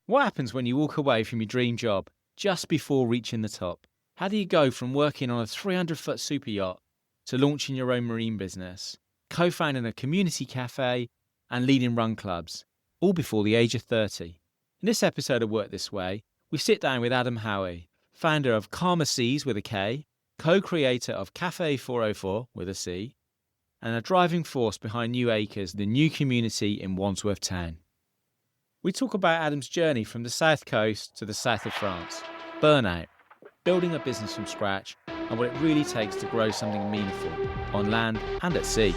What happens when you walk away from your dream job just before reaching the top? How do you go from working on a 300-foot super yacht to launching your own marine business, co-founding a community cafe and leading run clubs, all before the age of 30? In this episode of Work This Way, we sit down with Adam Howie, founder of CalmerSeas with a K, co-creator of Cafe 404 with a C, and a driving force behind New Acres, the new community in Wandsworth Town. We talk about Adam's journey from the south coast to the south of France, burnout, building a business from scratch, and what it really takes to grow something meaningful on land and at sea.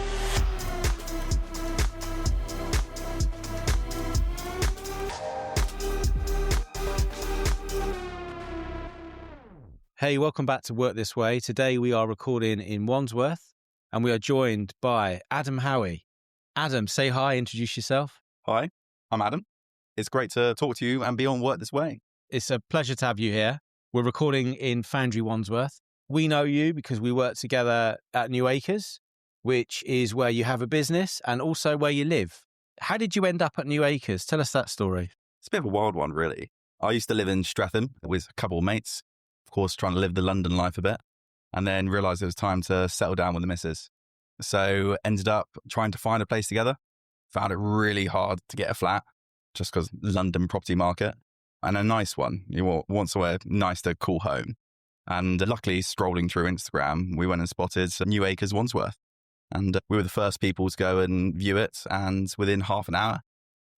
Hey, welcome back to Work This Way. Today we are recording in Wandsworth and we are joined by Adam Howie. Adam, say hi, introduce yourself. Hi, I'm Adam. It's great to talk to you and be on Work This Way. It's a pleasure to have you here. We're recording in FOUNDRY Wandsworth. We know you because we work together at New Acres, which is where you have a business and also where you live. How did you end up at New Acres? Tell us that story. It's a bit of a wild one, really. I used to live in Streatham with a couple of mates, of course, trying to live the London life a bit, and then realised it was time to settle down with the missus. So ended up trying to find a place together. Found it really hard to get a flat just because London property market, and a nice one. You want somewhere nice to call home. And luckily, strolling through Instagram, we went and spotted New Acres Wandsworth. And we were the first people to go and view it. And within half an hour,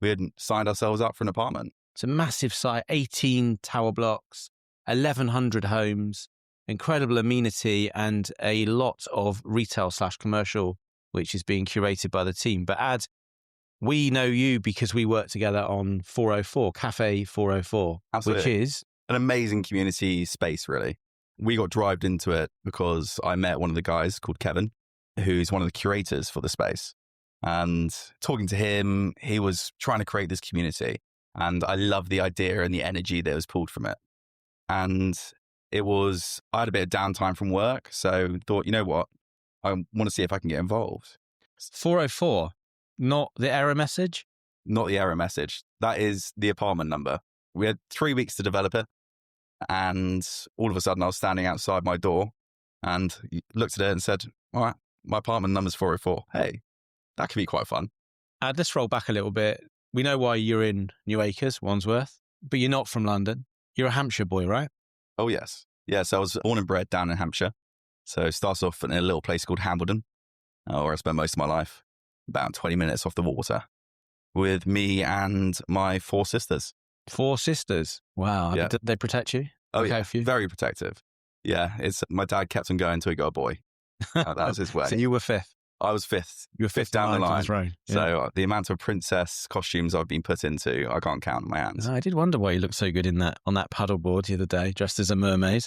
we had signed ourselves up for an apartment. It's a massive site, 18 tower blocks, 1,100 homes, incredible amenity, and a lot of retail/commercial, which is being curated by the team. But Ad, we know you because we work together on 404, Cafe 404, Absolutely. Which is an amazing community space, really. We got drived into it because I met one of the guys called Kevin, who's one of the curators for the space. And talking to him, he was trying to create this community. And I love the idea and the energy that was pulled from it. And I had a bit of downtime from work. So thought, you know what? I want to see if I can get involved. 404, not the error message? Not the error message. That is the apartment number. We had 3 weeks to develop it. And all of a sudden I was standing outside my door and looked at it and said, all right, my apartment number's 404. Hey, that could be quite fun. Let's roll back a little bit. We know why you're in New Acres, Wandsworth, but you're not from London. You're a Hampshire boy, right? Oh, yes. Yes, I was born and bred down in Hampshire. So it starts off in a little place called Hambledon, where I spent most of my life, about 20 minutes off the water, with me and my 4 sisters. 4 sisters? Wow. Yeah. Did they protect you? Oh, Okay, yeah. Very protective. Yeah, my dad kept on going until he got a boy. That was his way. So you were 5th? I was 5th. You were 5th down the line. Right. Yeah. So the amount of princess costumes I've been put into, I can't count on my hands. I did wonder why you looked so good on that paddleboard the other day, dressed as a mermaid.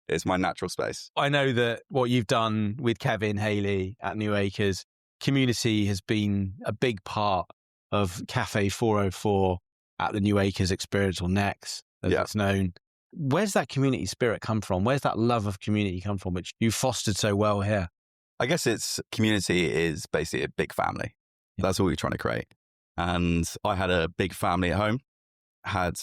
It's my natural space. I know that what you've done with Kevin Haley at New Acres, community has been a big part of Cafe 404 at the New Acres Experience, or NEX, as it's known. Where's that community spirit come from? Where's that love of community come from, which you fostered so well here? I guess community is basically a big family. Yeah. That's what we're trying to create. And I had a big family at home. Had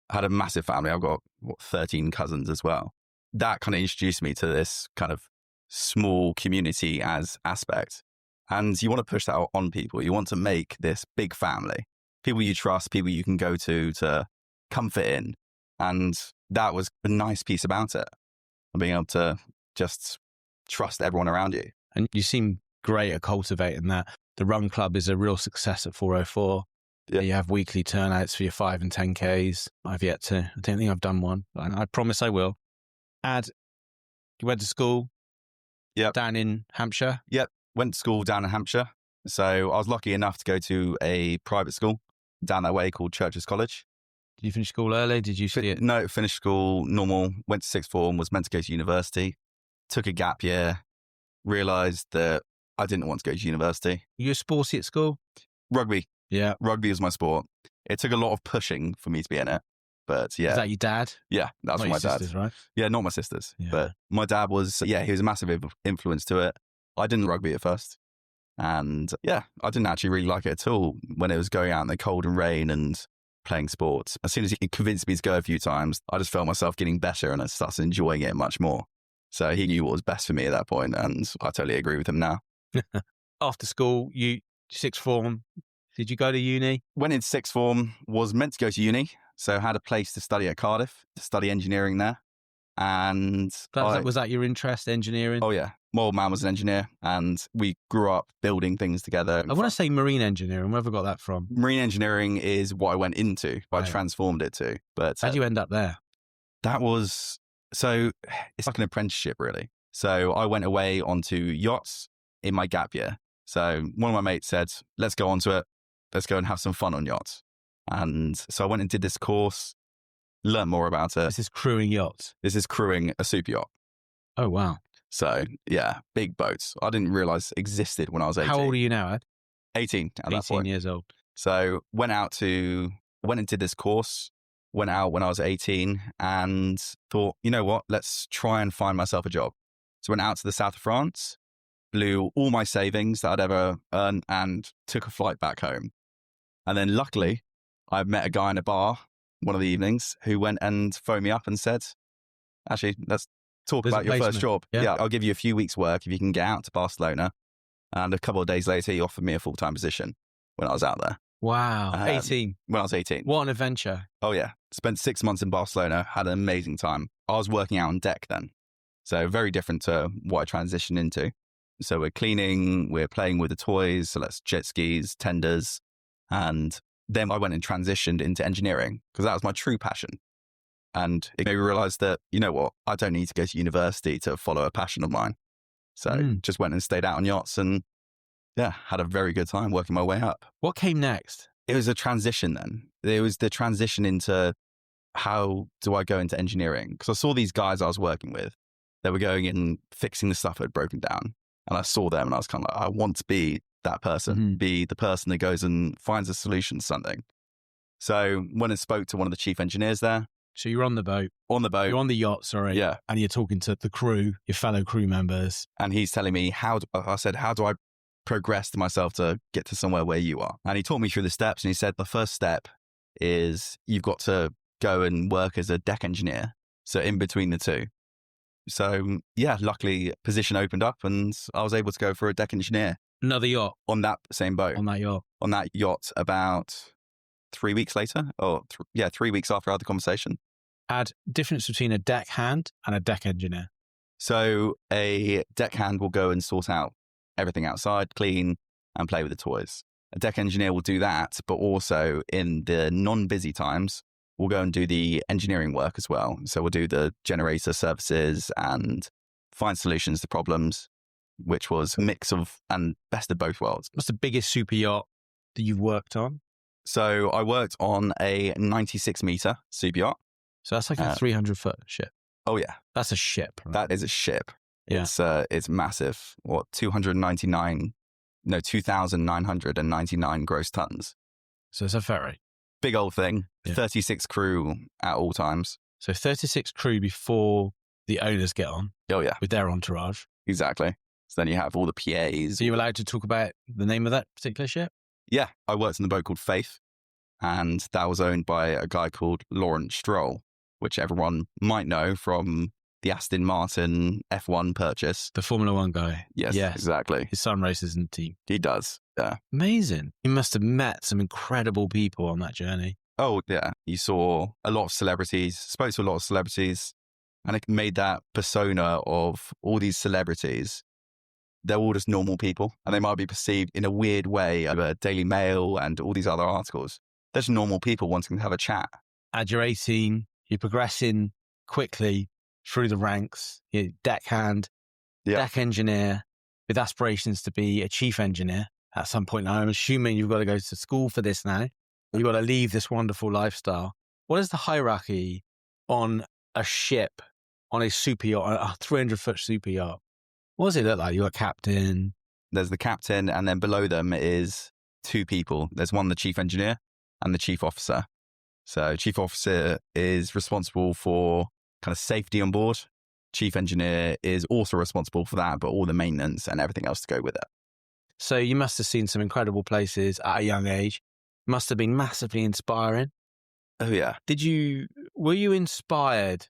a massive family. I've got 13 cousins as well. That kind of introduced me to this kind of small community as aspect. And you want to push that on people. You want to make this big family. People you trust, people you can go to comfort in. And that was a nice piece about it. Being able to just trust everyone around you. And you seem great at cultivating that. The Run Club is a real success at 404. Yeah. You have weekly turnouts for your 5 and 10Ks. I don't think I've done one, but I promise I will. Ad, you went to school down in Hampshire? Yep, went to school down in Hampshire. So I was lucky enough to go to a private school down that way called Churches College. Did you finish school early? Did you see it? No, finished school normal, went to sixth form, was meant to go to university, took a gap year, realised that I didn't want to go to university. Were you sporty at school? Rugby. Yeah. Rugby was my sport. It took a lot of pushing for me to be in it. But yeah. Is that your dad? Yeah, that was Not my your dad. Sisters, right? Yeah, not my sisters. Yeah. But my dad was, he was a massive influence to it. I didn't rugby at first. And yeah, I didn't actually really like it at all when it was going out in the cold and rain and playing sports. As soon as he convinced me to go a few times, I just felt myself getting better and I started enjoying it much more. So he knew what was best for me at that point, and I totally agree with him now. After school, sixth form, did you go to uni? Went into sixth form, was meant to go to uni, so had a place to study at Cardiff, to study engineering there. And was that your interest, engineering? Oh yeah. My old man was an engineer and we grew up building things together. I want to say marine engineering. Where have I got that from? Marine engineering is what I went into. I transformed it to. But how'd you end up there? It's like an apprenticeship really. So I went away onto yachts in my gap year. So one of my mates said, let's go onto it. Let's go and have some fun on yachts. And so I went and did this course, learn more about it. This is crewing yachts? This is crewing a super yacht. Oh, wow. So yeah, big boats. I didn't realize existed when I was 18. How old are you now, Ed? 18 at that point. 18 years old. So went and did this course, went out when I was 18 and thought, you know what, let's try and find myself a job. So went out to the south of France, blew all my savings that I'd ever earned and took a flight back home. And then luckily I met a guy in a bar one of the evenings who went and phoned me up and said, actually, let's talk about your first job. Yeah, I'll give you a few weeks work if you can get out to Barcelona. And a couple of days later, he offered me a full-time position when I was out there. Wow. 18. When I was 18. What an adventure. Oh yeah. Spent 6 months in Barcelona, had an amazing time. I was working out on deck then. So very different to what I transitioned into. So we're cleaning, we're playing with the toys. So that's jet skis, tenders. And then I went and transitioned into engineering because that was my true passion. And it made me realize that, you know what, I don't need to go to university to follow a passion of mine. So just went and stayed out on yachts and yeah, had a very good time working my way up. What came next? It was a transition then. It was the transition into how do I go into engineering? Because I saw these guys I was working with. They were going in, fixing the stuff that had broken down. And I saw them and I was kind of like, I want to be that person, be the person that goes and finds a solution to something. So when I spoke to one of the chief engineers there. So you're on the boat. On the boat. You're on the yacht, sorry. Yeah. And you're talking to the crew, your fellow crew members. And he's telling me, how do I progress to myself to get to somewhere where you are? And he taught me through the steps and he said, the first step is you've got to go and work as a deck engineer. So in between the two. So yeah, luckily position opened up and I was able to go for a deck engineer. Another yacht? On that same boat. On that yacht? On that yacht about 3 weeks later. 3 weeks after I had the conversation. Add difference between a deckhand and a deck engineer. So a deckhand will go and sort out everything outside, clean and play with the toys. A deck engineer will do that, but also in the non-busy times, we'll go and do the engineering work as well. So we'll do the generator services and find solutions to problems, which was a mix of and best of both worlds. What's the biggest super yacht that you've worked on? So I worked on a 96 meter super yacht. So that's like a 300-foot ship. Oh yeah. That's a ship. Right? That is a ship. Yeah. It's massive. 2,999 gross tons. So it's a ferry. Big old thing. Yeah. 36 crew at all times. So 36 crew before the owners get on. Oh yeah. With their entourage. Exactly. So then you have all the PAs. So you're allowed to talk about the name of that particular ship? Yeah. I worked in the boat called Faith and that was owned by a guy called Lawrence Stroll, which everyone might know from the Aston Martin F1 purchase. The Formula One guy. Yes, exactly. His son races in the team. He does, yeah. Amazing. You must have met some incredible people on that journey. Oh, yeah. You saw a lot of celebrities, spoke to a lot of celebrities, and it made that persona of all these celebrities. They're all just normal people, and they might be perceived in a weird way over Daily Mail and all these other articles. They're just normal people wanting to have a chat. At you're 18, you're progressing quickly through the ranks, you're deckhand, deck engineer, with aspirations to be a chief engineer at some point. Now, I'm assuming you've got to go to school for this now. You've got to leave this wonderful lifestyle. What is the hierarchy on a ship, on a super yacht, a 300-foot super yacht? What does it look like? You're a captain. There's the captain, and then below them is two people. There's one, the chief engineer, and the chief officer. So chief officer is responsible for kind of safety on board. Chief engineer is also responsible for that, but all the maintenance and everything else to go with it. So you must have seen some incredible places at a young age. Must have been massively inspiring. Oh, yeah. Were you inspired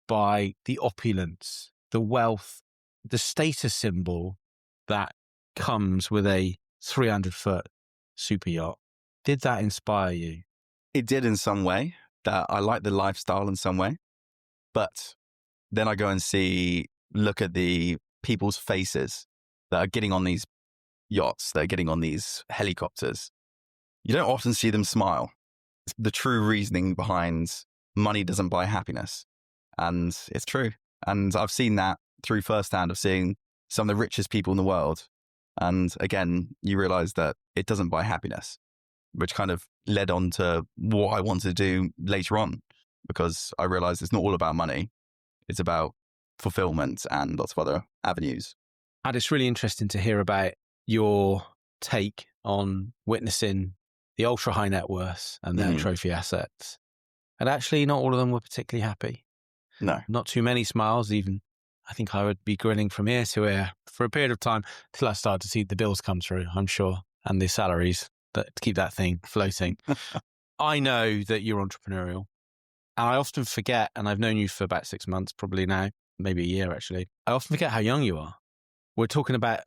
by the opulence, the wealth, the status symbol that comes with a 300-foot super yacht? Did that inspire you? It did in some way, that I like the lifestyle in some way. But then I go and look at the people's faces that are getting on these yachts, that are getting on these helicopters. You don't often see them smile. The true reasoning behind money doesn't buy happiness. And it's true. And I've seen that through firsthand of seeing some of the richest people in the world. And again, you realize that it doesn't buy happiness, which kind of led on to what I wanted to do later on, because I realized it's not all about money. It's about fulfillment and lots of other avenues. And it's really interesting to hear about your take on witnessing the ultra high net worths and their trophy assets. And actually, not all of them were particularly happy. No. Not too many smiles, even. I think I would be grinning from ear to ear for a period of time till I started to see the bills come through, I'm sure, and the salaries that to keep that thing floating. I know that you're entrepreneurial, and I often forget, and I've known you for about 6 months, probably now, maybe a year actually. I often forget how young you are. We're talking about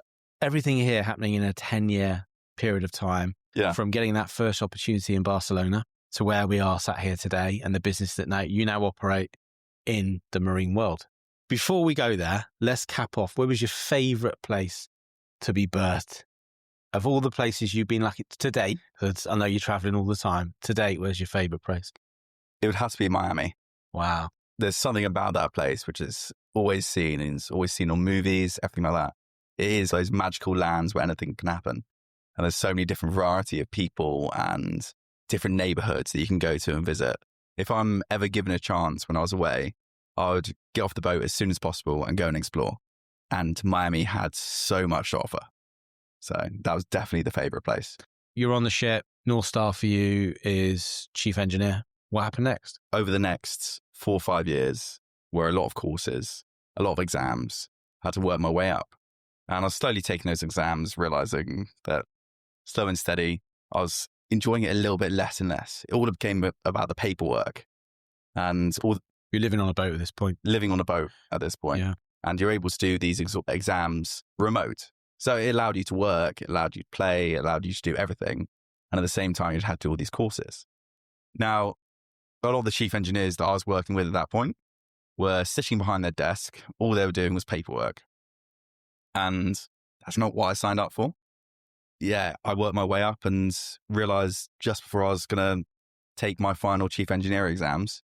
everything here happening in a 10-year period of time, from getting that first opportunity in Barcelona to where we are sat here today and the business that you now operate in the marine world. Before we go there, let's cap off. Where was your favourite place to be birthed? Of all the places you've been lucky to date, because I know you're travelling all the time, to date, where's your favourite place? It would have to be Miami. Wow. There's something about that place which is always seen, and it's always seen on movies, everything like that. It is those magical lands where anything can happen. And there's so many different variety of people and different neighborhoods that you can go to and visit. If I'm ever given a chance when I was away, I would get off the boat as soon as possible and go and explore. And Miami had so much to offer. So that was definitely the favorite place. You're on the ship. North Star for you is chief engineer. What happened next? Over the next 4 or 5 years were a lot of courses, a lot of exams. I had to work my way up. And I was slowly taking those exams, realizing that slow and steady, I was enjoying it a little bit less and less. It all became about the paperwork. And you're living on a boat at this point. Living on a boat at this point. Yeah. And you're able to do these exams remote. So it allowed you to work, it allowed you to play, it allowed you to do everything. And at the same time, you had to do all these courses. Now, a lot of the chief engineers that I was working with at that point were sitting behind their desk. All they were doing was paperwork. And that's not what I signed up for. Yeah, I worked my way up and realized just before I was going to take my final chief engineer exams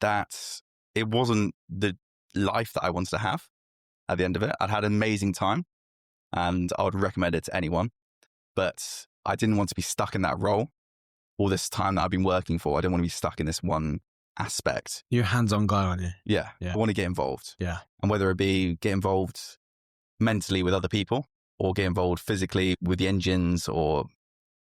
that it wasn't the life that I wanted to have at the end of it. I'd had an amazing time and I would recommend it to anyone, but I didn't want to be stuck in that role all this time that I've been working for. I didn't want to be stuck in this one aspect. You're a hands-on guy, aren't you? Yeah. I want to get involved. Yeah. And whether it be get involved mentally with other people or get involved physically with the engines or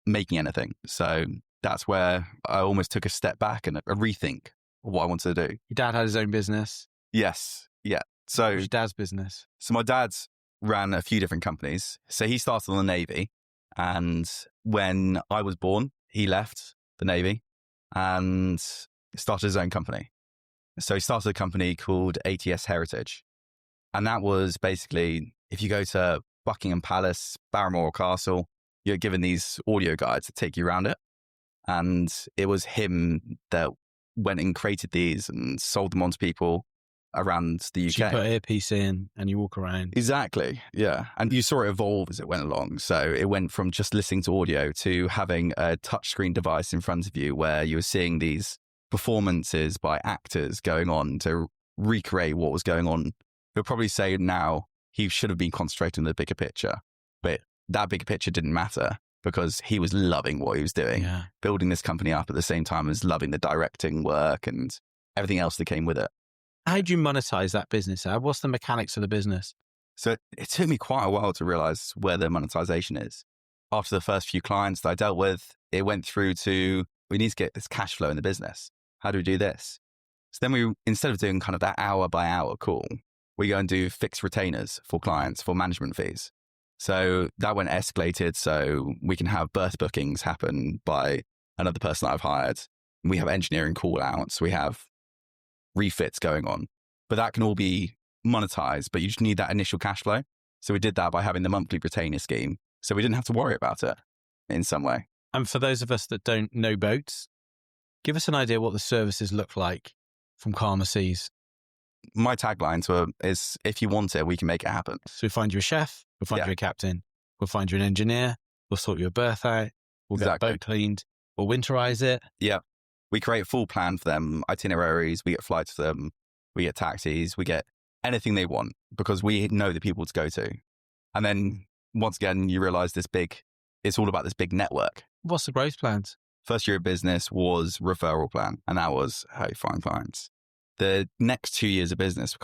making anything. So that's where I almost took a step back and a rethink of what I wanted to do. Your dad had his own business? Yes. Yeah. So what was your dad's business? So my dad ran a few different companies. So he started in the Navy. And when I was born, he left the Navy and started his own company. So he started a company called ATS Heritage. And that was basically, if you go to Buckingham Palace, Balmoral Castle, you're given these audio guides that take you around it. And it was him that went and created these and sold them on to people around the UK. So you put an earpiece in and you walk around. Exactly, yeah. And you saw it evolve as it went along. So it went from just listening to audio to having a touchscreen device in front of you where you were seeing these performances by actors going on to recreate what was going on. You'll probably say now he should have been concentrating on the bigger picture, but that bigger picture didn't matter because he was loving what he was doing, building this company up at the same time as loving the directing work and everything else that came with it. How do you monetize that business, Ab? What's the mechanics of the business? So it took me quite a while to realize where the monetization is. After the first few clients that I dealt with, it went through to, we need to get this cash flow in the business. How do we do this? So then we, instead of doing kind of that hour by hour call, we go and do fixed retainers for clients for management fees. So that went escalated. So we can have berth bookings happen by another person that I've hired. We have engineering call outs. We have refits going on, but that can all be monetized, but you just need that initial cash flow. So we did that by having the monthly retainer scheme. So we didn't have to worry about it in some way. And for those of us that don't know boats, give us an idea what the services look like from CalmerSeas. My tagline is, if you want it, we can make it happen. So we find you a chef, we'll find you a captain, we'll find you an engineer, we'll sort your berth out, we'll get the boat cleaned, we'll winterize it. Yeah. We create a full plan for them, itineraries, we get flights for them, we get taxis, we get anything they want because we know the people to go to. And then once again, you realize it's all about this big network. What's the growth plans? First year of business was referral plan, and that was how you find clients. The next 2 years of business,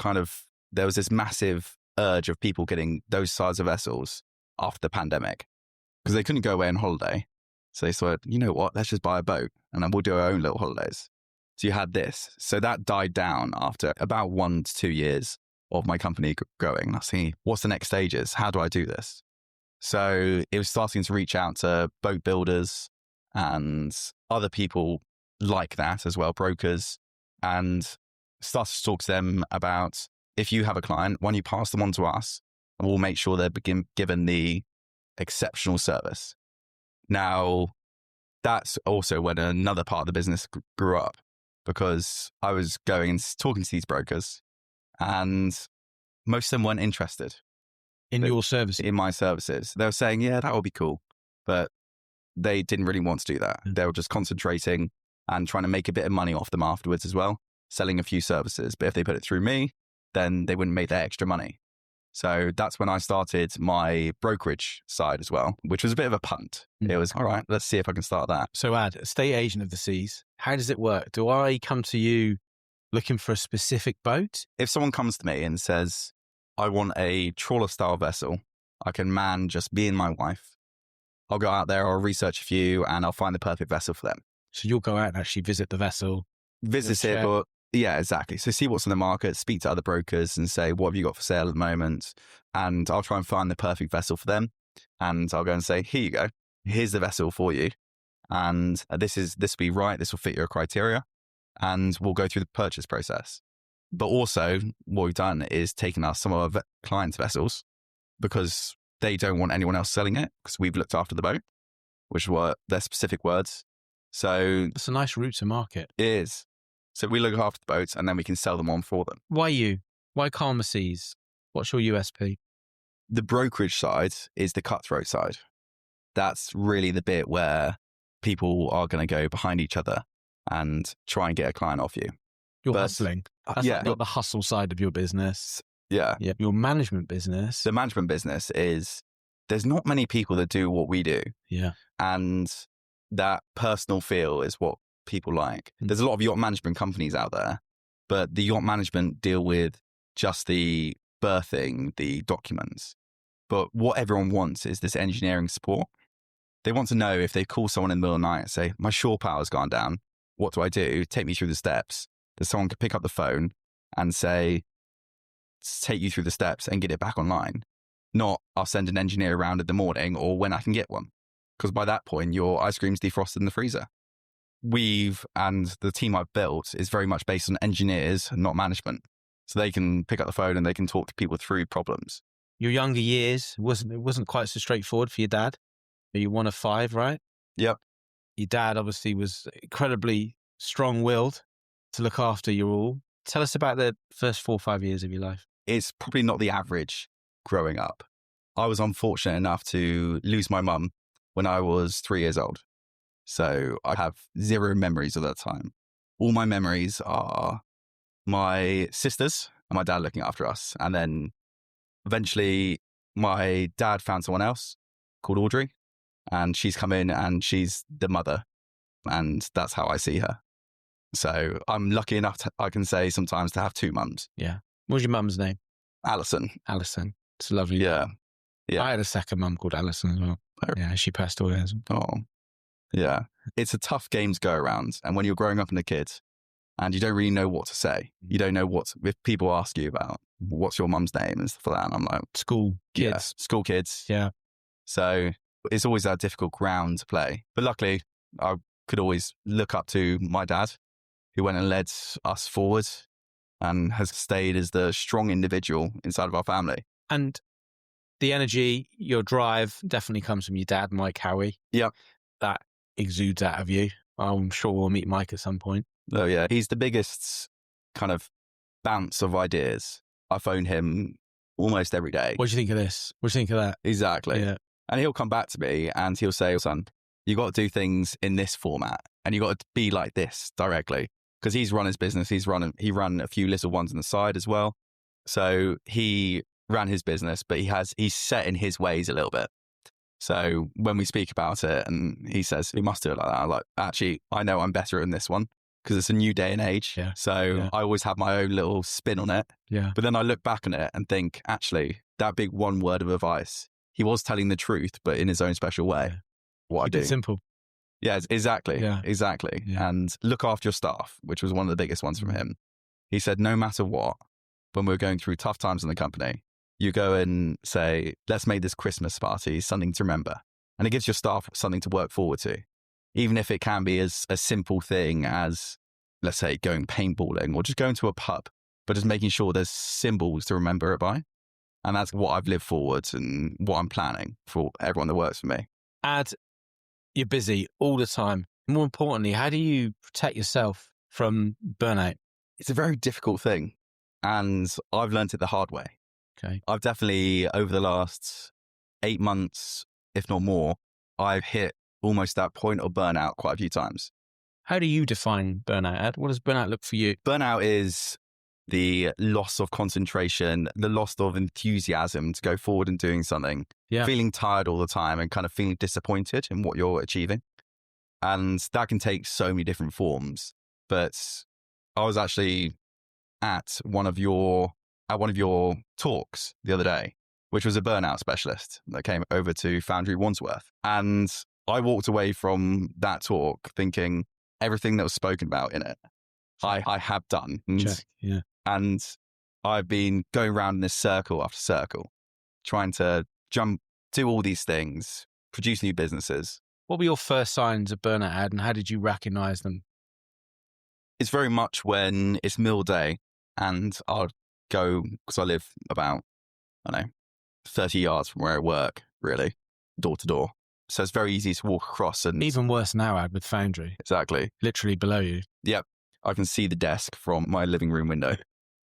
there was this massive urge of people getting those size of vessels after the pandemic because they couldn't go away on holiday. So they said, you know what, let's just buy a boat and then we'll do our own little holidays. So you had this. So that died down after about 1 to 2 years of my company growing. I was thinking, what's the next stages? How do I do this? So it was starting to reach out to boat builders and other people like that as well, brokers, and started to talk to them about, if you have a client, why don't you pass them on to us and we'll make sure they're given the exceptional service. Now, that's also when another part of the business grew up, because I was going and talking to these brokers and most of them weren't interested. In your services? In my services. They were saying, yeah, that would be cool. But they didn't really want to do that. They were just concentrating and trying to make a bit of money off them afterwards as well, selling a few services. But if they put it through me, then they wouldn't make that extra money. So that's when I started my brokerage side as well, which was a bit of a punt. It was, all right, let's see if I can start that. So estate agent of the seas, how does it work? Do I come to you looking for a specific boat? If someone comes to me and says, I want a trawler style vessel, I can man just me and my wife. I'll go out there, I'll research a few and I'll find the perfect vessel for them. So you'll go out and actually visit the vessel? Visit it, or yeah, exactly. So see what's in the market, speak to other brokers and say, what have you got for sale at the moment? And I'll try and find the perfect vessel for them. And I'll go and say, here you go. Here's the vessel for you. And this will be right. This will fit your criteria. And we'll go through the purchase process. But also what we've done is taken some of our clients' vessels because they don't want anyone else selling it because we've looked after the boat, which were their specific words. So it's a nice route to market. It is. So we look after the boats and then we can sell them on for them. Why you? Why CalmerSeas? What's your USP? The brokerage side is the cutthroat side. That's really the bit where people are going to go behind each other and try and get a client off you. You're hustling. That's not the hustle side of your business. Yeah. Your management business. The management business is, there's not many people that do what we do. Yeah. And that personal feel is what people like. There's a lot of yacht management companies out there, but the yacht management deal with just the berthing, the documents. But what everyone wants is this engineering support. They want to know if they call someone in the middle of the night and say, my shore power's gone down. What do I do? Take me through the steps. That someone could pick up the phone and say, take you through the steps and get it back online. Not, I'll send an engineer around in the morning or when I can get one. Because by that point, your ice cream's defrosted in the freezer. And the team I've built is very much based on engineers, not management. So they can pick up the phone and they can talk to people through problems. Your younger years, it wasn't quite so straightforward for your dad. You're one of 5, right? Yep. Your dad obviously was incredibly strong-willed to look after you all. Tell us about the first 4 or 5 years of your life. It's probably not the average growing up. I was unfortunate enough to lose my mum when I was 3 years old. So I have 0 memories of that time. All my memories are my sisters and my dad looking after us. And then eventually my dad found someone else called Audrey, and she's come in and she's the mother. And that's how I see her. So I'm lucky enough, I can say sometimes, to have 2 mums. Yeah. What was your mum's name? Alison. Alison. It's lovely. Yeah. Yeah. I had a second mum called Alison as well. Yeah, she passed away as well. Oh, yeah. It's a tough game to go around. And when you're growing up and a kid and you don't really know what to say, you don't know if people ask you about what's your mum's name and stuff like that. And I'm like, School yeah, kids. school kids. Yeah. So it's always that difficult ground to play. But luckily, I could always look up to my dad, who went and led us forward and has stayed as the strong individual inside of our family. And the energy, your drive definitely comes from your dad, Mike Howie. Yeah. That exudes out of you. I'm sure we'll meet Mike at some point. Oh, yeah. He's the biggest kind of bounce of ideas. I phone him almost every day. What do you think of this? What do you think of that? Exactly. Yeah. And he'll come back to me and he'll say, son, you got to do things in this format and you got to be like this directly. Because he's run his business. He ran a few little ones on the side as well. So he ran his business, but he's set in his ways a little bit. So when we speak about it and he says, we must do it like that, I'm like, actually, I know I'm better in this one because it's a new day and age. Yeah. So I always have my own little spin on it. Yeah. But then I look back on it and think, actually, that big one word of advice, he was telling the truth, but in his own special way. What I do. It's simple. Yeah, exactly. Yeah. Exactly. Yeah. And look after your staff, which was one of the biggest ones from him. He said, no matter what, when we're going through tough times in the company, you go and say, let's make this Christmas party something to remember. And it gives your staff something to work forward to, even if it can be as a simple thing as, let's say, going paintballing or just going to a pub, but just making sure there's symbols to remember it by. And that's what I've lived forward and what I'm planning for everyone that works for me. Ad, you're busy all the time. More importantly, how do you protect yourself from burnout? It's a very difficult thing. And I've learned it the hard way. Okay. I've definitely, over the last 8 months, if not more, I've hit almost that point of burnout quite a few times. How do you define burnout, Ed? What does burnout look for you? Burnout is the loss of concentration, the loss of enthusiasm to go forward and doing something, feeling tired all the time and kind of feeling disappointed in what you're achieving. And that can take so many different forms. But I was actually at one of your talks the other day, which was a burnout specialist that came over to FOUNDRY Wandsworth. And I walked away from that talk thinking everything that was spoken about in it, I have done. Check. Yeah. And I've been going around in this circle after circle, trying to do all these things, produce new businesses. What were your first signs of burnout, Ed, and how did you recognize them? It's very much when it's middle day and I'll go, because I live about, 30 yards from where I work, really, door to door. So it's very easy to walk across. And even worse now, Ad, with Foundry. Exactly. Literally below you. Yep. I can see the desk from my living room window.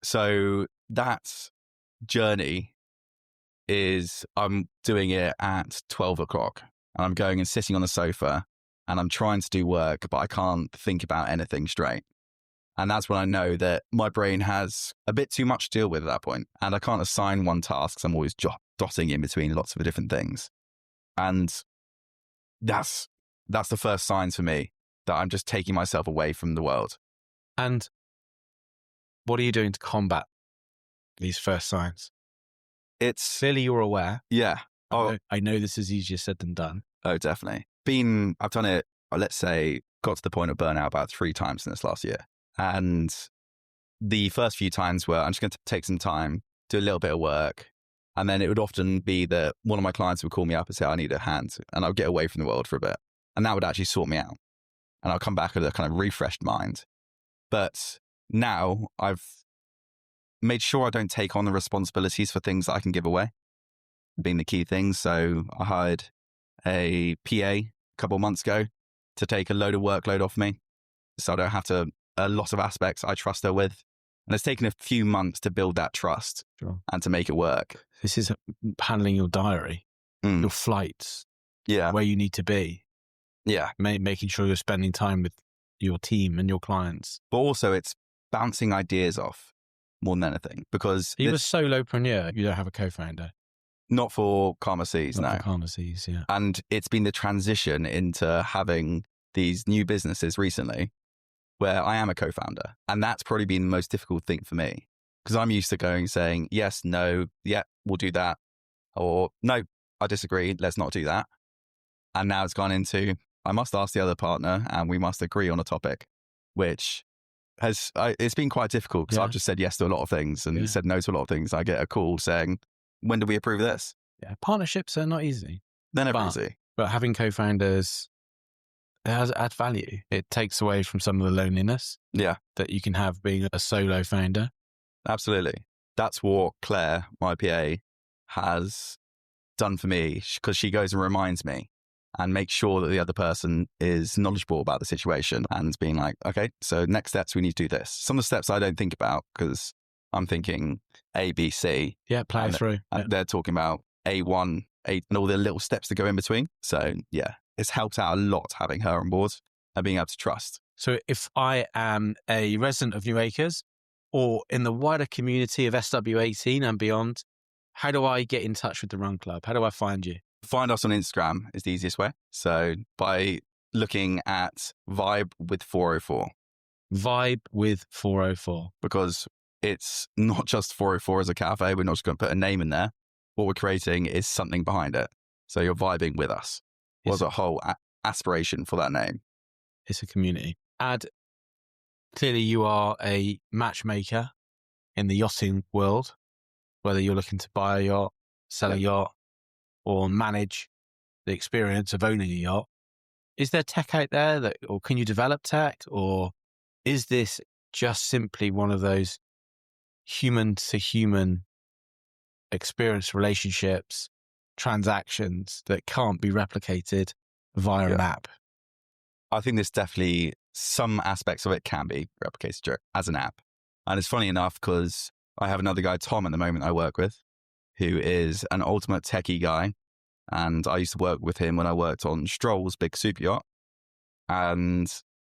So that journey is, I'm doing it at 12 o'clock and I'm going and sitting on the sofa and I'm trying to do work, but I can't think about anything straight. And that's when I know that my brain has a bit too much to deal with at that point. And I can't assign one task because I'm always dotting in between lots of different things. And that's the first signs for me that I'm just taking myself away from the world. And what are you doing to combat these first signs? It's clearly you're aware. Yeah. I know this is easier said than done. Oh, definitely. I've done it, let's say, got to the point of burnout about 3 times in this last year. And the first few times were, I'm just going to take some time, do a little bit of work. And then it would often be that one of my clients would call me up and say, I need a hand. And I'll get away from the world for a bit. And that would actually sort me out. And I'll come back with a kind of refreshed mind. But now I've made sure I don't take on the responsibilities for things that I can give away, being the key thing. So I hired a PA a couple of months ago to take a load of workload off me. So I don't have to, a lot of aspects I trust her with. And it's taken a few months to build that trust and to make it work. This is handling your diary, your flights, where you need to be. Yeah. Making sure you're spending time with your team and your clients. But also it's bouncing ideas off more than anything, because you're a solopreneur. You don't have a co-founder. Not for CalmerSeas, no. For CalmerSeas, yeah. And it's been the transition into having these new businesses recently where I am a co-founder. And that's probably been the most difficult thing for me, because I'm used to saying, yes, no, yeah, we'll do that. Or no, I disagree, let's not do that. And now it's gone into, I must ask the other partner and we must agree on a topic, which it's been quite difficult because I've just said yes to a lot of things and said no to a lot of things. I get a call saying, when do we approve this? Yeah, partnerships are not easy. They're never easy. But having co-founders, it adds value. It takes away from some of the loneliness that you can have being a solo founder. Absolutely. That's what Claire, my PA, has done for me, because she goes and reminds me and makes sure that the other person is knowledgeable about the situation and being like, okay, so next steps, we need to do this. Some of the steps I don't think about because I'm thinking A, B, C. Yeah, play through. And they're talking about A1, A, and all the little steps that go in between. So yeah, it's helped out a lot having her on board and being able to trust. So if I am a resident of New Acres or in the wider community of SW18 and beyond, how do I get in touch with the Run Club? How do I find you? Find us on Instagram is the easiest way. So by looking at Vibe with 404. Vibe with 404. Because it's not just 404 as a cafe. We're not just going to put a name in there. What we're creating is something behind it. So you're vibing with us. Was a whole aspiration for that name. It's a community. Ad, clearly you are a matchmaker in the yachting world, whether you're looking to buy a yacht, sell a yacht, or manage the experience of owning a yacht. Is there tech out there or can you develop tech, or is this just simply one of those human to human experience relationships, transactions that can't be replicated via an app? I think there's definitely some aspects of it can be replicated as an app. And it's funny enough because I have another guy, Tom, at the moment I work with, who is an ultimate techie guy. And I used to work with him when I worked on Stroll's big super yacht. And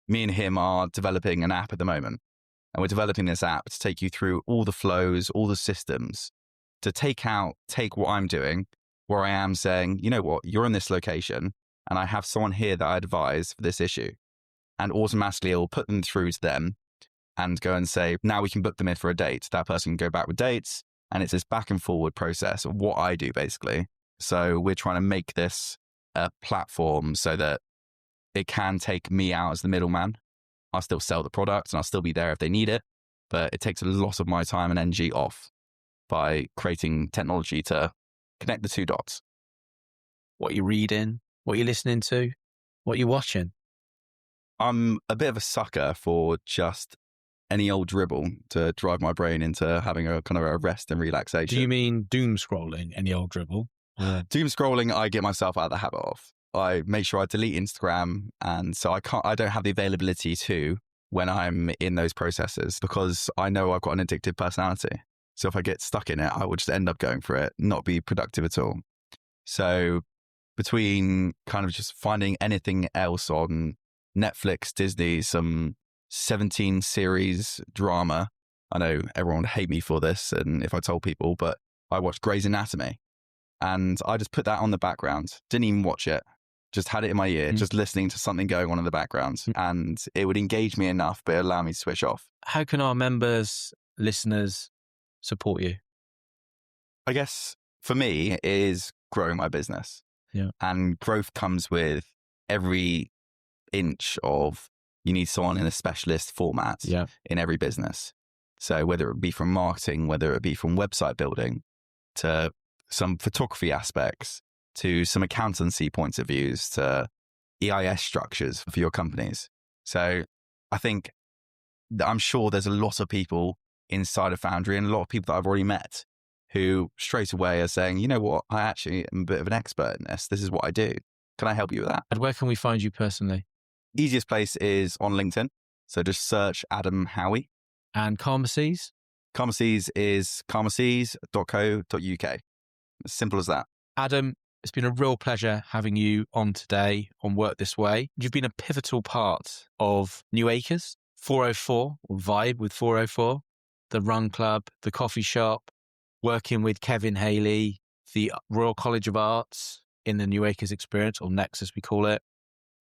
me and him are developing an app at the moment. And we're developing this app to take you through all the flows, all the systems, to take what I'm doing, where I am saying, you know what, you're in this location and I have someone here that I advise for this issue. And automatically it will put them through to them and go and say, now we can book them in for a date. That person can go back with dates. And it's this back and forward process of what I do, basically. So we're trying to make this a platform so that it can take me out as the middleman. I'll still sell the product and I'll still be there if they need it. But it takes a lot of my time and energy off by creating technology to connect the two dots. What you're reading, what you're listening to, what you're watching. I'm a bit of a sucker for just any old dribble to drive my brain into having a kind of a rest and relaxation. Do you mean doom scrolling, any old dribble? Doom scrolling, I get myself out of the habit of. I make sure I delete Instagram, and so I don't have the availability to when I'm in those processes because I know I've got an addictive personality. So if I get stuck in it, I will just end up going for it, not be productive at all. So between kind of just finding anything else on Netflix, Disney, some 17 series drama. I know everyone would hate me for this, and if I told people, but I watched Grey's Anatomy and I just put that on the background. Didn't even watch it. Just had it in my ear, just listening to something going on in the background, and it would engage me enough, but allow me to switch off. How can our members, listeners support you? I guess for me, it is growing my business. Yeah. And growth comes with every inch of, you need someone in a specialist format in every business. So whether it be from marketing, whether it be from website building, to some photography aspects, to some accountancy points of views, to EIS structures for your companies. So I think I'm sure there's a lot of people inside of Foundry and a lot of people that I've already met who straight away are saying, you know what, I actually am a bit of an expert in this. This is what I do. Can I help you with that? And where can we find you personally? Easiest place is on LinkedIn. So just search Adam Howie. And CalmerSeas? CalmerSeas is calmerseas.co.uk. As simple as that. Adam, it's been a real pleasure having you on today on Work This Way. You've been a pivotal part of New Acres, 404, or Vibe with 404, the Run Club, the coffee shop, working with Kevin Haley, the Royal College of Arts in the New Acres experience, or Nexus we call it.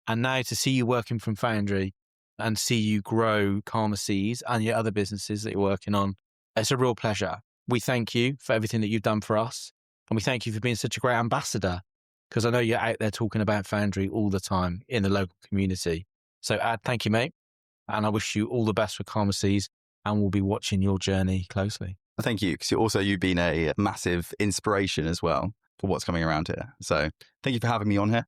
And now to see you working from Foundry and see you grow CalmerSeas and your other businesses that you're working on, it's a real pleasure. We thank you for everything that you've done for us. And we thank you for being such a great ambassador, because I know you're out there talking about Foundry all the time in the local community. So Ad, thank you, mate. And I wish you all the best with CalmerSeas, and we'll be watching your journey closely. Thank you, because you've been a massive inspiration as well for what's coming around here. So thank you for having me on here.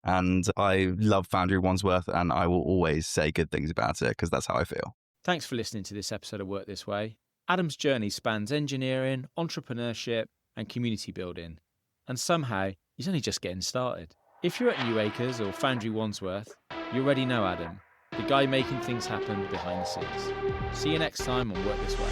And I love FOUNDRY Wandsworth, and I will always say good things about it because that's how I feel. Thanks for listening to this episode of Work This Way. Adam's journey spans engineering, entrepreneurship, and community building. And somehow, he's only just getting started. If you're at New Acres or FOUNDRY Wandsworth, you already know Adam, the guy making things happen behind the scenes. See you next time on Work This Way.